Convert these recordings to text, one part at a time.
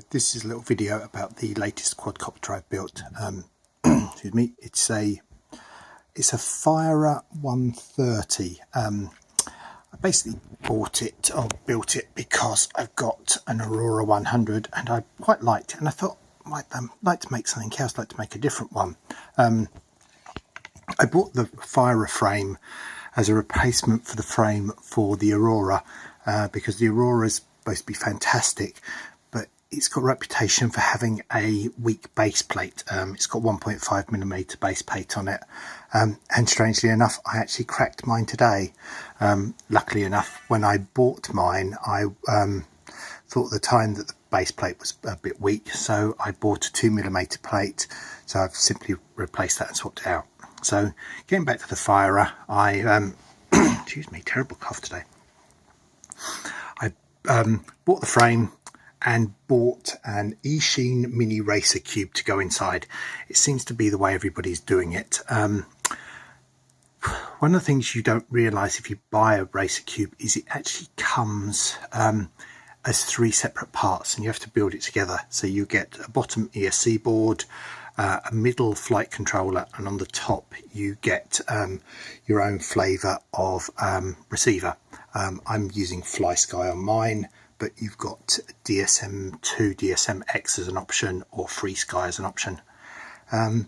This is a little video about the latest quadcopter I've built. Excuse me. It's a Fire 130. I basically bought it or built it because I've got an Aurora 100 and I quite liked it, and I thought I might like to make something else, like to make a different one. I bought the Fire frame as a replacement for the frame for the Aurora because the Aurora is supposed to be fantastic, but it's got a reputation for having a weak base plate. It's got 1.5mm base plate on it, and strangely enough I actually cracked mine today. Luckily enough, when I bought mine I thought at the time that the base plate was a bit weak, so I bought a 2mm plate, so I've simply replaced that and swapped it out. So getting back to the Fire, I excuse me, terrible cough today. I bought the frame and bought an eachine mini racer cube to go inside. It seems to be the way everybody's doing it. One of the things you don't realise if you buy a racer cube is it actually comes as 3 separate parts, and you have to build it together. So you get a bottom ESC board, a middle flight controller, and on the top you get your own flavour of receiver. I'm using FlySky on mine, but you've got DSM2, DSM-X as an option, or FreeSky as an option. I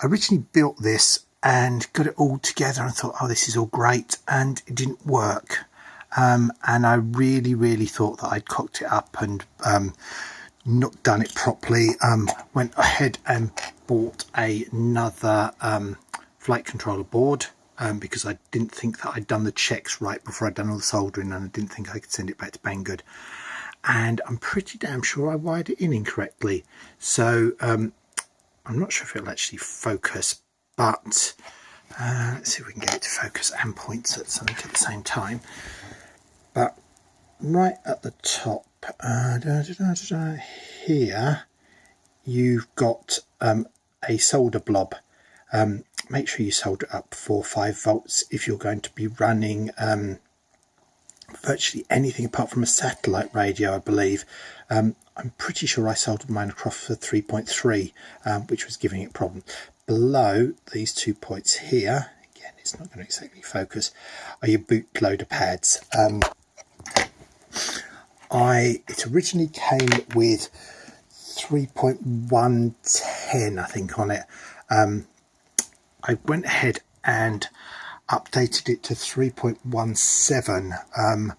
originally built this and got it all together and thought, oh, this is all great, and it didn't work. And I really thought that I'd cocked it up and not done it properly. Went ahead and bought another flight controller board because I didn't think that I'd done the checks right before I'd done all the soldering, and I didn't think I could send it back to Banggood. And I'm pretty damn sure I wired it in incorrectly. So I'm not sure if it'll actually focus, but let's see if we can get it to focus and point at something at the same time. But right at the top here you've got a solder blob. Make sure you solder up for 5 volts if you're going to be running virtually anything apart from a satellite radio, I believe. I'm pretty sure I soldered mine across for 3.3, which was giving it problems. Below these 2 points here, again it's not going to exactly focus, are your bootloader pads. It originally came with 3.110 I think on it. I went ahead and updated it to 3.17,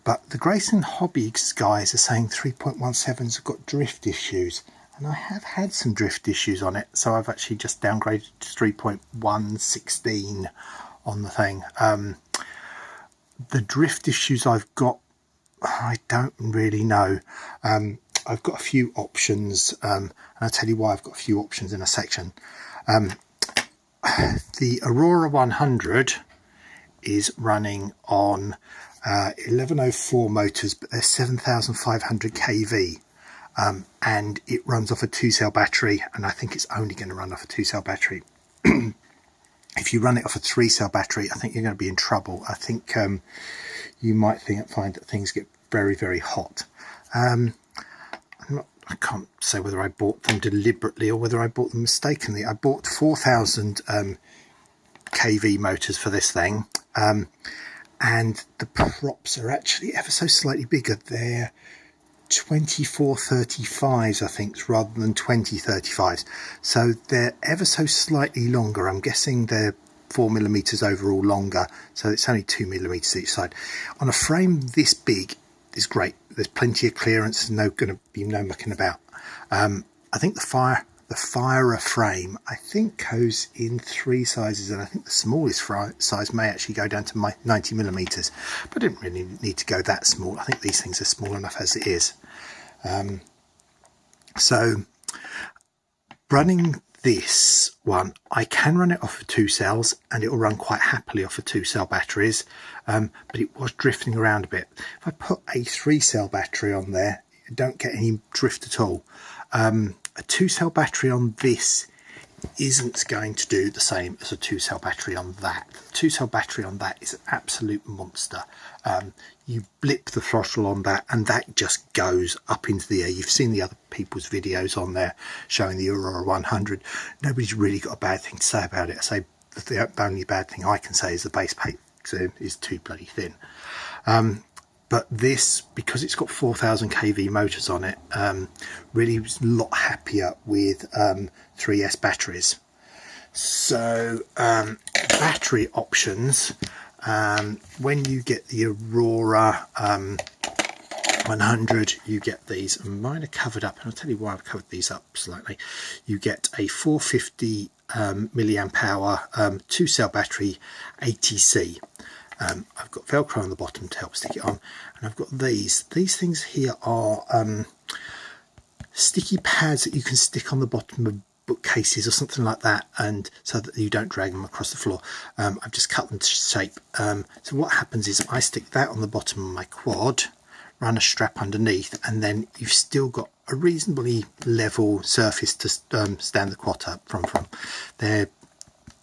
but the Grayson Hobby guys are saying 3.17's have got drift issues, and I have had some drift issues on it, so I've actually just downgraded to 3.116 on the thing. The drift issues I've got, I don't really know. I've got a few options, and I'll tell you why I've got a few options in a section. The Aurora 100 is running on 1104 motors, but they're 7,500 kV, and it runs off a 2-cell battery, and I think it's only going to run off a 2-cell battery. If you run it off a 3-cell battery, I think you're going to be in trouble. I think you might find that things get very hot. I can't say whether I bought them deliberately or whether I bought them mistakenly. I bought 4,000 kV motors for this thing, and the props are actually ever so slightly bigger. They're 2435s I think, rather than 2035s, so they're ever so slightly longer. I'm guessing they're 4mm overall longer, so it's only 2mm each side. On a frame this big is great. There's plenty of clearance, going to be no mucking about. I think the Fire frame I think goes in 3 sizes, and I think the smallest size may actually go down to 90mm, but I didn't really need to go that small. I think these things are small enough as it is. So running this one, I can run it off of 2 cells, and it will run quite happily off of 2-cell batteries, but it was drifting around a bit. If I put a 3-cell battery on there, you don't get any drift at all. A 2-cell battery on this isn't going to do the same as a 2-cell battery on that. The 2-cell battery on that is an absolute monster. You blip the throttle on that and that just goes up into the air. You've seen the other people's videos on there showing the Aurora 100. Nobody's really got a bad thing to say about it. I say the only bad thing I can say is the base plate is too bloody thin. But this, because it's got 4000 kV motors on it, really was a lot happier with 3S batteries. So battery options, when you get the Aurora 100, you get these. Mine are covered up, and I'll tell you why I've covered these up slightly. You get a 450 milliamp hour 2-cell battery ATC. I've got Velcro on the bottom to help stick it on, and I've got these things here are sticky pads that you can stick on the bottom of bookcases or something like that, and so that you don't drag them across the floor. I've just cut them to shape. So what happens is I stick that on the bottom of my quad, run a strap underneath, and then you've still got a reasonably level surface to stand the quad up from. They're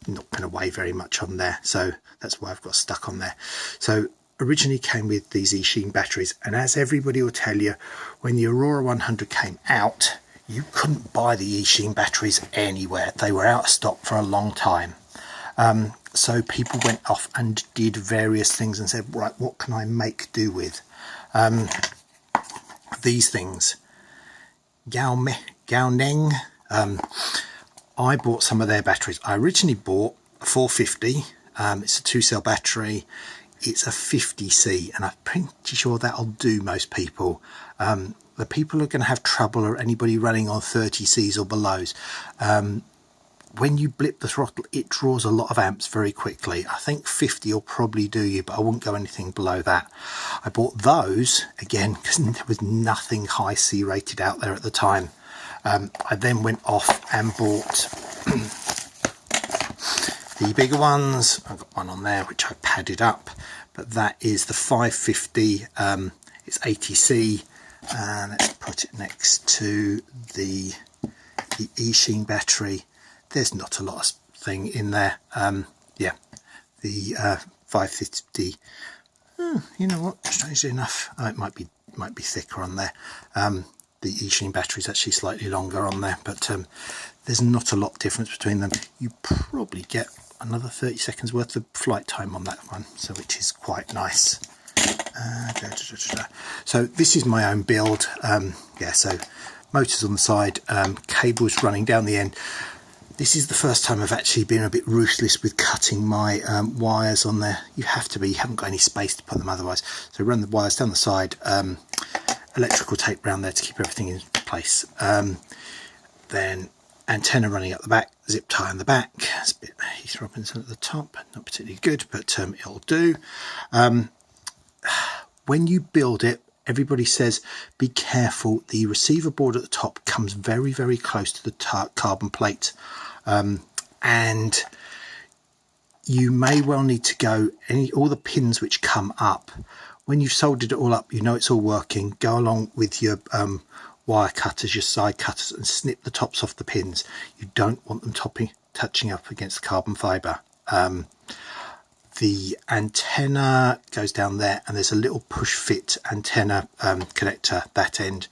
not going to weigh very much on there, so that's why I've got stuck on there. So originally came with these eachine batteries, and as everybody will tell you, when the Aurora 100 came out, you couldn't buy the eachine batteries anywhere. They were out of stock for a long time. So people went off and did various things and said, right, what can I make do with these things? Gaoneng. I bought some of their batteries. I originally bought a 450. It's a 2-cell battery. It's a 50C, and I'm pretty sure that'll do most people. The people who are going to have trouble are anybody running on 30Cs or belows. When you blip the throttle, it draws a lot of amps very quickly. I think 50 will probably do you, but I wouldn't go anything below that. I bought those, again, because there was nothing high C rated out there at the time. I then went off and bought the bigger ones. I've got one on there which I padded up, but that is the 550. It's ATC, and let's put it next to the eachine battery. There's not a lot of thing in there. Yeah, the 550. You know what? Strangely enough, it might be thicker on there. The eachine battery is actually slightly longer on there, but there's not a lot difference between them. You probably get another 30 seconds worth of flight time on that one, so which is quite nice. So this is my own build. Yeah, so motors on the side, cables running down the end. This is the first time I've actually been a bit ruthless with cutting my wires on there. You have to be, you haven't got any space to put them otherwise. So run the wires down the side, electrical tape around there to keep everything in place. Then antenna running up the back, zip tie on the back. It's a bit Heath Robinson at the top, not particularly good, but it'll do. When you build it, everybody says be careful. The receiver board at the top comes very, very close to the carbon plate, and you may well need to go all the pins which come up. When you've soldered it all up, you know it's all working. Go along with your wire cutters, your side cutters, and snip the tops off the pins. You don't want them touching up against the carbon fibre. The antenna goes down there, and there's a little push fit antenna connector that end.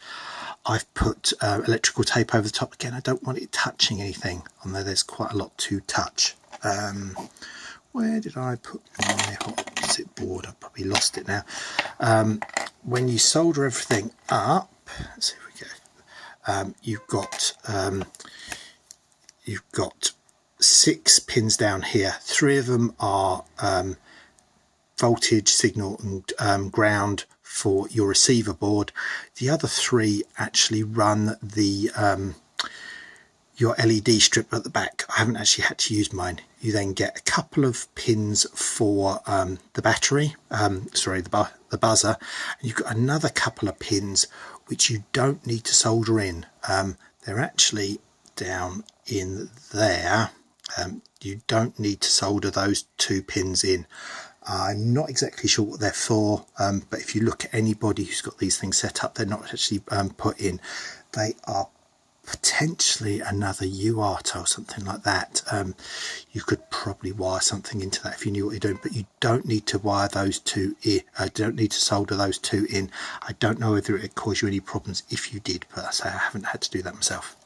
I've put electrical tape over the top. Again, I don't want it touching anything on there. There's quite a lot to touch. Where did I put my hot zip board? I've probably lost it now. When you solder everything up, let's see if we go. You've got 6 pins down here. 3 of them are voltage, signal, and ground for your receiver board. The other 3 actually run the your LED strip at the back. I haven't actually had to use mine. You then get a couple of pins for the battery, the buzzer, and you've got another couple of pins which you don't need to solder in. They're actually down in there. You don't need to solder those 2 pins in. I'm not exactly sure what they're for, but if you look at anybody who's got these things set up, they're not actually put in. They are potentially another UART or something like that. You could probably wire something into that if you knew what you're doing, but you don't need to wire those two in. Don't need to solder those two in. I don't know whether it would cause you any problems if you did, but I say I haven't had to do that myself.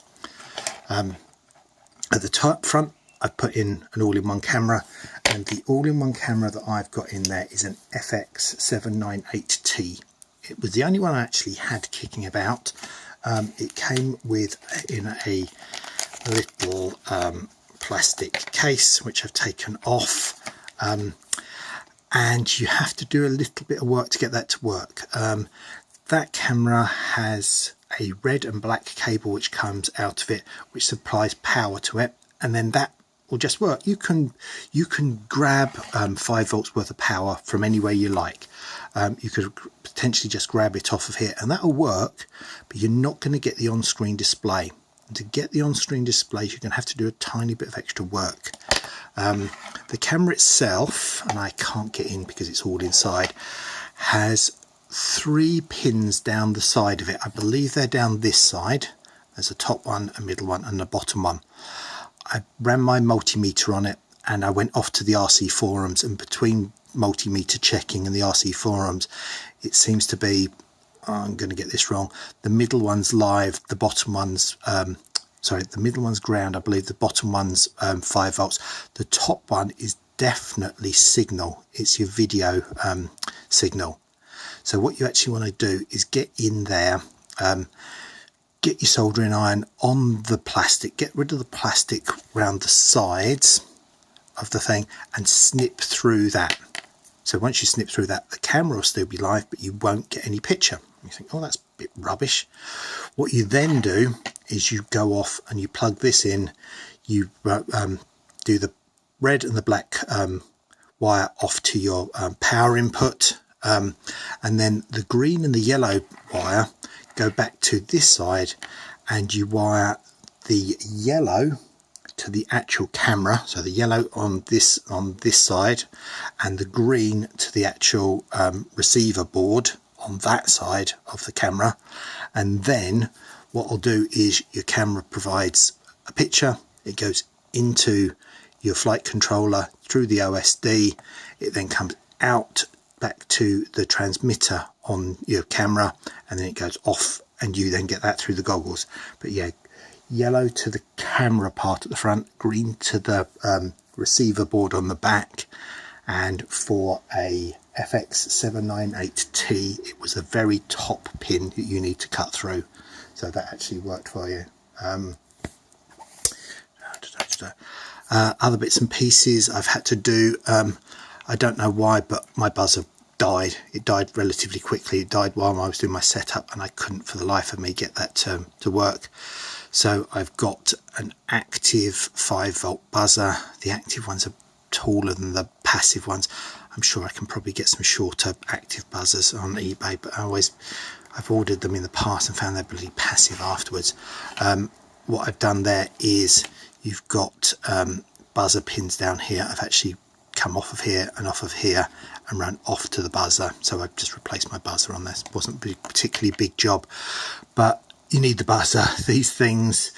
At the top front, I've put in an all-in-one camera, and the all-in-one camera that I've got in there is an FX798T. It was the only one I actually had kicking about. It came with in a little plastic case, which I've taken off, and you have to do a little bit of work to get that to work. That camera has a red and black cable which comes out of it, which supplies power to it, and then that will just work. You can grab 5 volts worth of power from anywhere you like. You could potentially just grab it off of here and that'll work, but you're not going to get the on-screen display. And to get the on-screen displays, you're going to have to do a tiny bit of extra work. The camera itself, and I can't get in because it's all inside, has 3 pins down the side of it. I believe they're down this side. There's a top one, a middle one and a bottom one. I ran my multimeter on it and I went off to the RC forums, and between multimeter checking and the RC forums, it seems to be, I'm going to get this wrong, the middle one's live, the bottom one's the middle one's ground, I believe the bottom one's 5 volts. The top one is definitely signal, it's your video signal. So what you actually want to do is get in there, get your soldering iron on the plastic, get rid of the plastic around the sides of the thing and snip through that. So once you snip through that, the camera will still be live, but you won't get any picture. You think, oh, that's a bit rubbish. What you then do is you go off and you plug this in, you do the red and the black wire off to your power input, and then the green and the yellow wire go back to this side, and you wire the yellow to the actual camera, so the yellow on this side and the green to the actual receiver board on that side of the camera. And then what I'll do is your camera provides a picture, it goes into your flight controller through the OSD, it then comes out back to the transmitter on your camera, and then it goes off and you then get that through the goggles. But yeah, yellow to the camera part at the front, green to the receiver board on the back. And for a FX798T, it was the very top pin that you need to cut through, so that actually worked for you. Other bits and pieces I've had to do, I don't know why, but my buzzer died. It died relatively quickly. It died while I was doing my setup, and I couldn't for the life of me get that to work. So I've got an active 5 volt buzzer. The active ones are taller than the passive ones. I'm sure I can probably get some shorter active buzzers on eBay, but I've ordered them in the past and found they're really passive afterwards. What I've done there is you've got buzzer pins down here. I've actually come off of here and off of here and run off to the buzzer. So I've just replaced my buzzer on this. Wasn't a particularly big job, but you need the buzzer. These things,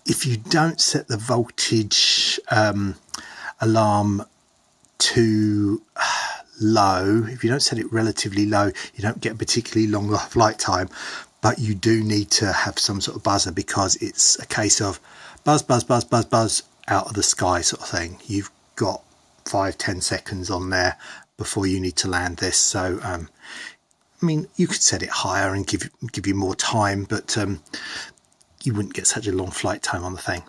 if you don't set the voltage alarm too low, if you don't set it relatively low, you don't get a particularly long flight time. But you do need to have some sort of buzzer, because it's a case of buzz, buzz, buzz, buzz, buzz out of the sky sort of thing. You've got 5-10 seconds on there before you need to land this. So I mean, you could set it higher and give you more time, but you wouldn't get such a long flight time on the thing.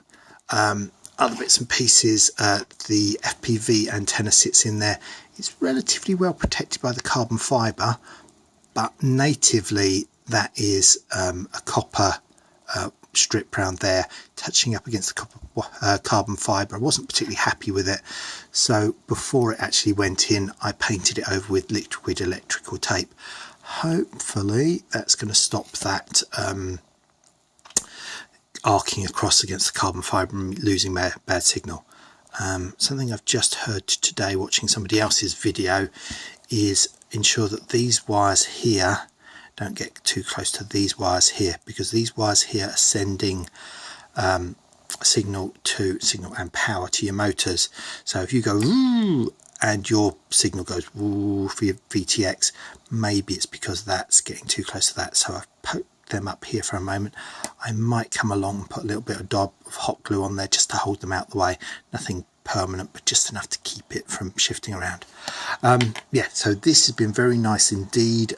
Other bits and pieces, the FPV antenna sits in there. It's relatively well protected by the carbon fibre, but natively that is a copper strip around there touching up against the copper carbon fibre. I wasn't particularly happy with it, so before it actually went in, I painted it over with liquid electrical tape. Hopefully that's going to stop that arcing across against the carbon fibre and losing bad signal. Something I've just heard today watching somebody else's video is ensure that these wires here don't get too close to these wires here, because these wires here are sending signal and power to your motors. So if you go woo and your signal goes woo for your VTX, maybe it's because that's getting too close to that. So I've poked them up here for a moment. I might come along and put a little bit of dab of hot glue on there just to hold them out the way. Nothing permanent, but just enough to keep it from shifting around. Yeah, so this has been very nice indeed.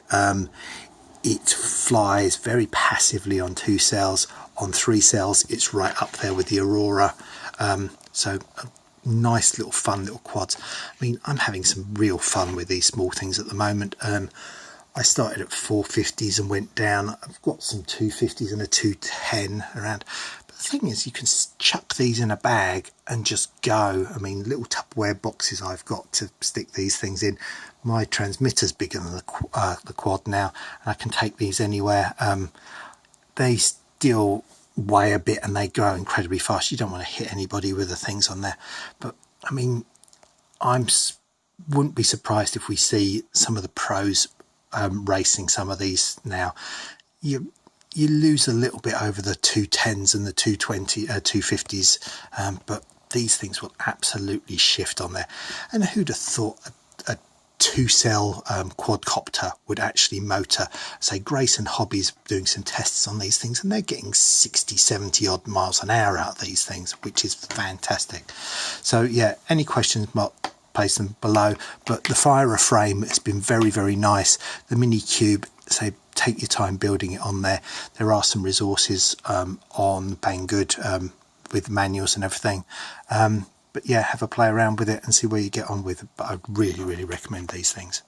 It flies very passively on 2 cells. On 3 cells, it's right up there with the Aurora. So a nice little fun little quads. I mean, I'm having some real fun with these small things at the moment. I started at 450s and went down. I've got some 250s and a 210 around. But the thing is, you can chuck these in a bag and just go. I mean, little Tupperware boxes I've got to stick these things in. My transmitter's bigger than the quad now, and I can take these anywhere. They still weigh a bit and they go incredibly fast. You don't want to hit anybody with the things on there. But I mean, wouldn't be surprised if we see some of the pros racing some of these now. You lose a little bit over the 210s and the 250s, but these things will absolutely shift on there. And who'd have thought a 2-cell quadcopter would actually motor? Say Grayson Hobby's doing some tests on these things and they're getting 60-70 odd miles an hour out of these things, which is fantastic. So yeah, any questions, place them below. But the Fire frame has been very, very nice. The Mini Cube, say, take your time building it on there. There are some resources on Banggood with manuals and everything. But yeah, have a play around with it and see where you get on with it. But I really, really recommend these things.